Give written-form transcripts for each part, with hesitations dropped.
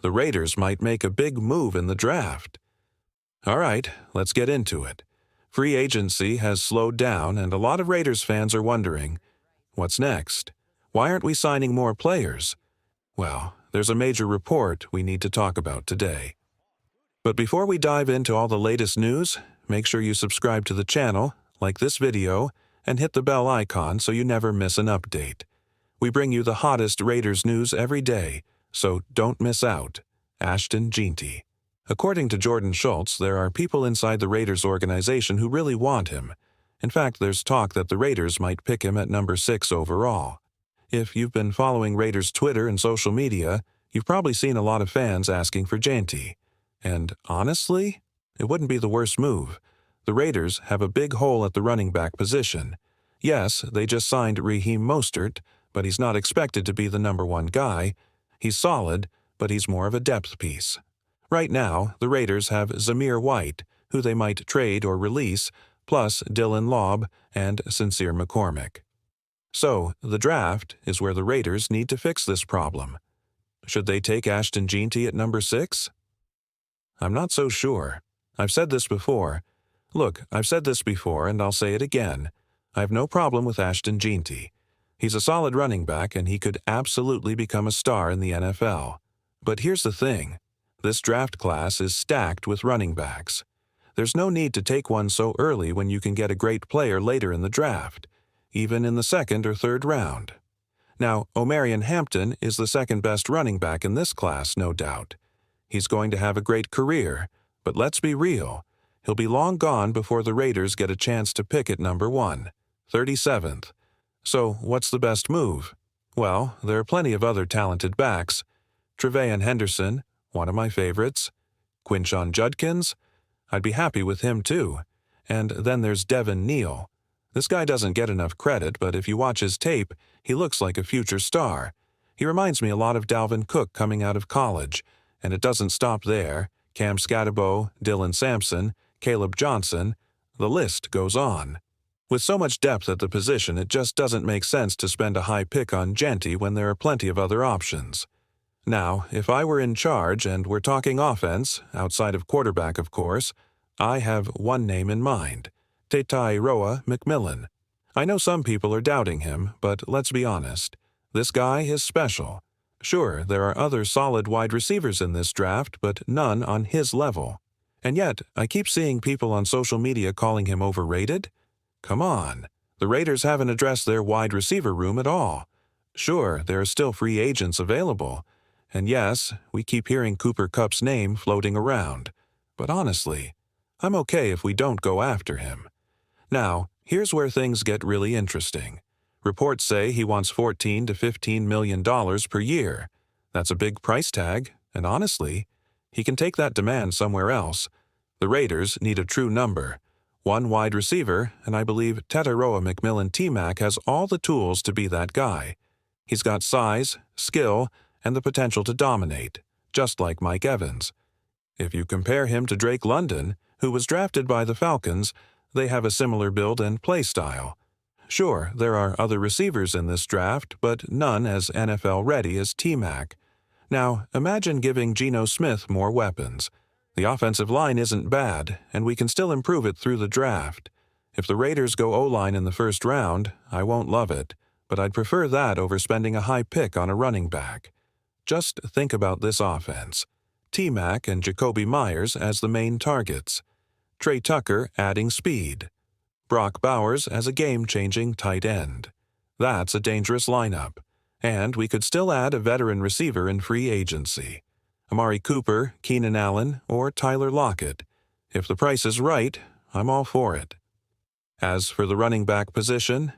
the Raiders might make a big move in the draft. All right, let's get into it. Free agency has slowed down, and a lot of Raiders fans are wondering, what's next? Why aren't we signing more players? Well, there's a major report we need to talk about today. But before we dive into all the latest news, make sure you subscribe to the channel, like this video, and hit the bell icon so you never miss an update. We bring you the hottest Raiders news every day, so don't miss out. Ashton, jeanty. According to Jordan Schultz, there are people inside the Raiders organization who really want him. In fact, there's talk that the Raiders might pick him at number 6 overall. If you've been following Raiders Twitter and social media, you've probably seen a lot of fans asking for jeanty. And honestly, it wouldn't be the worst move. The Raiders have a big hole at the running back position. Yes, they just signed Raheem Mostert, but he's not expected to be the number 1 guy. He's solid, but he's more of a depth piece. Right now, the Raiders have Zamir White, who they might trade or release, plus Dylan Laub and Sincere McCormick. So, the draft is where the Raiders need to fix this problem. Should they take Ashton Jeanty at number 6? I'm not so sure. I've said this before. Look, I've said this before and I'll say it again. I have no problem with Ashton Jeanty. He's a solid running back and he could absolutely become a star in the NFL. But here's the thing. This draft class is stacked with running backs. There's no need to take one so early when you can get a great player later in the draft, even in the 2nd or 3rd round. Now, Omarion Hampton is the 2nd best running back in this class, no doubt. He's going to have a great career, but let's be real. He'll be long gone before the Raiders get a chance to pick at number 1, 37th. So, what's the best move? Well, there are plenty of other talented backs. Tre'Veyon Henderson, one of my favorites. Quinshon Judkins, I'd be happy with him too. And then there's Devin Neal. This guy doesn't get enough credit, but if you watch his tape, he looks like a future star. He reminds me a lot of Dalvin Cook coming out of college. And it doesn't stop there. Cam Scatterbo, Dylan Sampson, Caleb Johnson, the list goes on. With so much depth at the position, it just doesn't make sense to spend a high pick on jeanty when there are plenty of other options. Now, if I were in charge and we're talking offense, outside of quarterback of course, I have one name in mind, Tetairoa McMillan. I know some people are doubting him, but let's be honest. This guy is special. Sure, there are other solid wide receivers in this draft, but none on his level. And yet, I keep seeing people on social media calling him overrated. Come on, the Raiders haven't addressed their wide receiver room at all. Sure, there are still free agents available. And yes, we keep hearing Cooper Kupp's name floating around. But honestly, I'm okay if we don't go after him. Now, here's where things get really interesting. Reports say he wants $14 to $15 million per year. That's a big price tag, and honestly, he can take that demand somewhere else. The Raiders need a true number. 1 wide receiver, and I believe tetairoa McMillan T-Mac has all the tools to be that guy. He's got size, skill, and the potential to dominate, just like Mike Evans. If you compare him to Drake London, who was drafted by the Falcons, they have a similar build and play style. Sure, there are other receivers in this draft, but none as NFL-ready as T-Mac. Now, imagine giving Geno Smith more weapons. The offensive line isn't bad, and we can still improve it through the draft. If the Raiders go O-line in the 1st round, I won't love it, but I'd prefer that over spending a high pick on a running back. Just think about this offense. T-Mac and Jacoby Myers as the main targets. Trey Tucker adding speed. Brock Bowers as a game-changing tight end. That's a dangerous lineup. And we could still add a veteran receiver in free agency. Amari Cooper, Keenan Allen, or Tyler Lockett. If the price is right, I'm all for it. As for the running back position,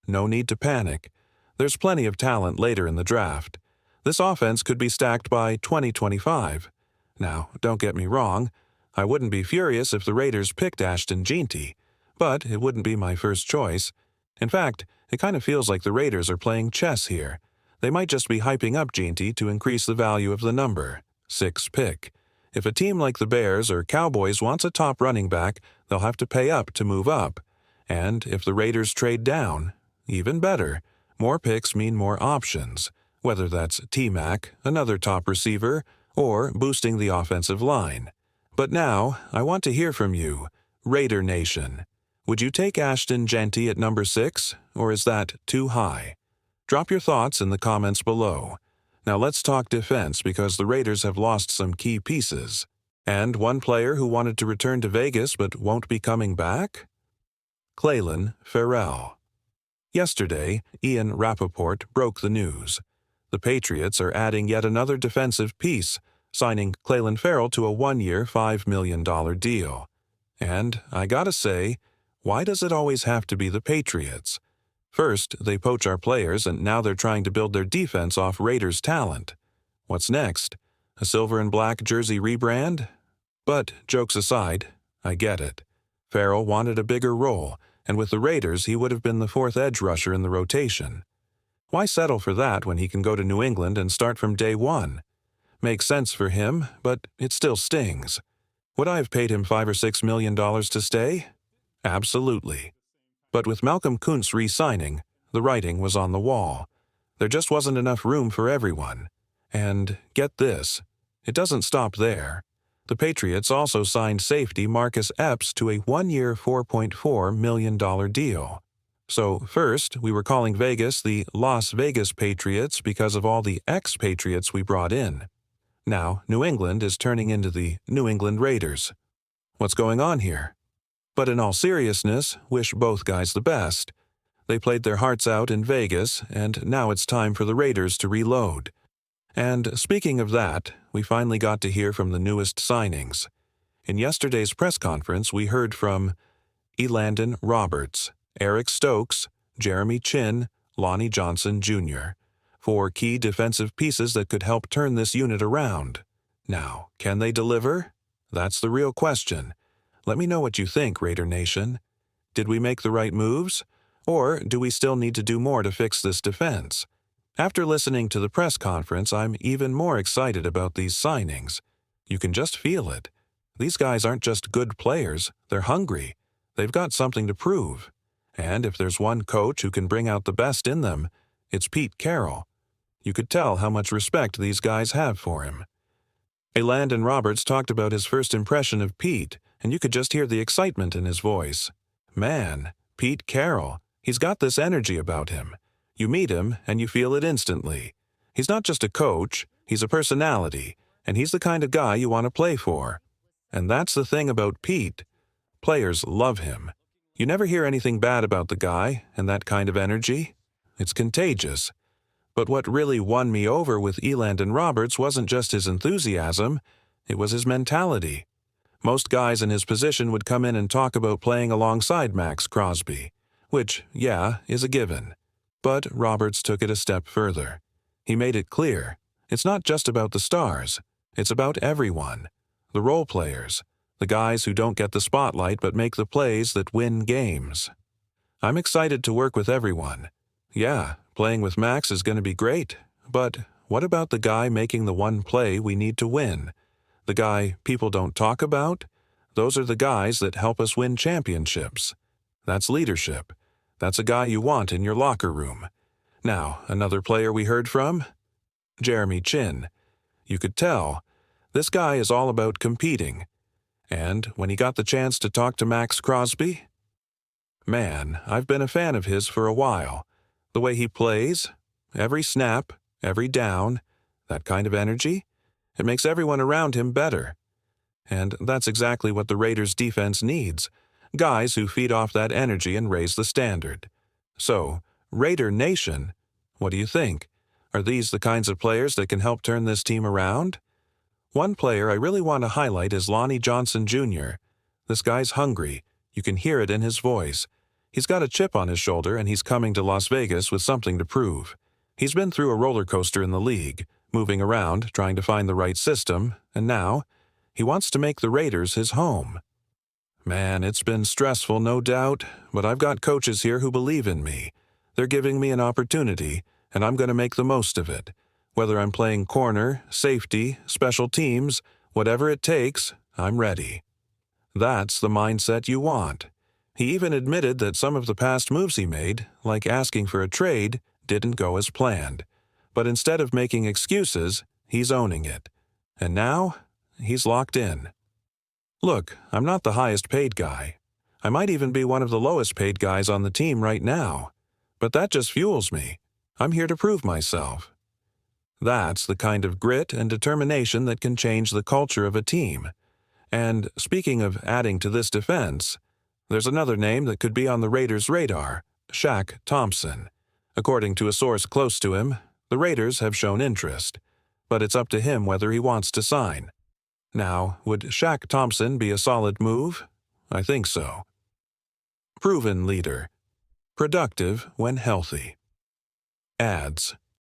no need to panic. There's plenty of talent later in the draft. This offense could be stacked by 2025. Now, don't get me wrong, I wouldn't be furious if the Raiders picked Ashton Jeanty, but it wouldn't be my first choice. In fact, it kind of feels like the Raiders are playing chess here. They might just be hyping up jeanty to increase the value of the number, 6 pick. If a team like the Bears or Cowboys wants a top running back, they'll have to pay up to move up. And if the Raiders trade down, even better. More picks mean more options, whether that's T-Mac, another top receiver, or boosting the offensive line. But now, I want to hear from you, Raider Nation. Would you take Ashton Jeanty at number 6, or is that too high? Drop your thoughts in the comments below. Now let's talk defense because the Raiders have lost some key pieces. And one player who wanted to return to Vegas but won't be coming back? Clelin Ferrell. Yesterday, Ian Rappaport broke the news. The Patriots are adding yet another defensive piece, signing Clelin Ferrell to a 1-year, $5 million deal. And, I gotta say, why does it always have to be the Patriots? First, they poach our players, and now they're trying to build their defense off Raiders' talent. What's next? A silver and black jersey rebrand? But, jokes aside, I get it. Ferrell wanted a bigger role, and with the Raiders he would have been the 4th edge rusher in the rotation. Why settle for that when he can go to New England and start from day one? Makes sense for him, but it still stings. Would I have paid him $5 or $6 million to stay? Absolutely. But with Malcolm Kuntz re-signing, the writing was on the wall. There just wasn't enough room for everyone. And, get this, it doesn't stop there. The Patriots also signed safety Marcus Epps to a 1-year, $4.4 million deal. So, first, we were calling Vegas the Las Vegas Patriots because of all the ex-Patriots we brought in. Now, New England is turning into the New England Raiders. What's going on here? But in all seriousness, wish both guys the best. They played their hearts out in Vegas, and now it's time for the Raiders to reload. And speaking of that, we finally got to hear from the newest signings. In yesterday's press conference, we heard from Elandon Roberts, Eric Stokes, Jeremy Chinn, Lonnie Johnson Jr., 4 key defensive pieces that could help turn this unit around. Now, can they deliver? That's the real question. Let me know what you think, Raider Nation. Did we make the right moves? Or do we still need to do more to fix this defense? After listening to the press conference, I'm even more excited about these signings. You can just feel it. These guys aren't just good players, they're hungry. They've got something to prove. And if there's one coach who can bring out the best in them, it's Pete Carroll. You could tell how much respect these guys have for him. Elandon Roberts talked about his first impression of Pete, and you could just hear the excitement in his voice. Man, Pete Carroll, he's got this energy about him. You meet him, and you feel it instantly. He's not just a coach, he's a personality, and he's the kind of guy you want to play for. And that's the thing about Pete. Players love him. You never hear anything bad about the guy, and that kind of energy. It's contagious. But what really won me over with Elandon Roberts wasn't just his enthusiasm, it was his mentality. Most guys in his position would come in and talk about playing alongside Max Crosby, which, yeah, is a given. But Roberts took it a step further. He made it clear, it's not just about the stars, it's about everyone. The role players, the guys who don't get the spotlight but make the plays that win games. I'm excited to work with everyone. Yeah, playing with Max is going to be great, but what about the guy making the one play we need to win? The guy people don't talk about? Those are the guys that help us win championships. That's leadership. That's a guy you want in your locker room. Now, another player we heard from? Jeremy Chinn. You could tell. This guy is all about competing. And when he got the chance to talk to Max Crosby? Man, I've been a fan of his for a while. The way he plays, every snap, every down, that kind of energy, it makes everyone around him better. And that's exactly what the Raiders' defense needs, guys who feed off that energy and raise the standard. So, Raider Nation, what do you think? Are these the kinds of players that can help turn this team around? One player I really want to highlight is Lonnie Johnson Jr. This guy's hungry. You can hear it in his voice. He's got a chip on his shoulder and he's coming to Las Vegas with something to prove. He's been through a roller coaster in the league, moving around, trying to find the right system, and now he wants to make the Raiders his home. Man, it's been stressful, no doubt, but I've got coaches here who believe in me. They're giving me an opportunity, and I'm going to make the most of it. Whether I'm playing corner, safety, special teams, whatever it takes, I'm ready. That's the mindset you want. He even admitted that some of the past moves he made, like asking for a trade, didn't go as planned. But instead of making excuses, he's owning it. And now, he's locked in. Look, I'm not the highest paid guy. I might even be one of the lowest paid guys on the team right now. But that just fuels me. I'm here to prove myself. That's the kind of grit and determination that can change the culture of a team. And speaking of adding to this defense, there's another name that could be on the Raiders' radar, Shaq Thompson. According to a source close to him, the Raiders have shown interest, but it's up to him whether he wants to sign. Now, would Shaq Thompson be a solid move? I think so. Proven leader. Productive when healthy. Ads.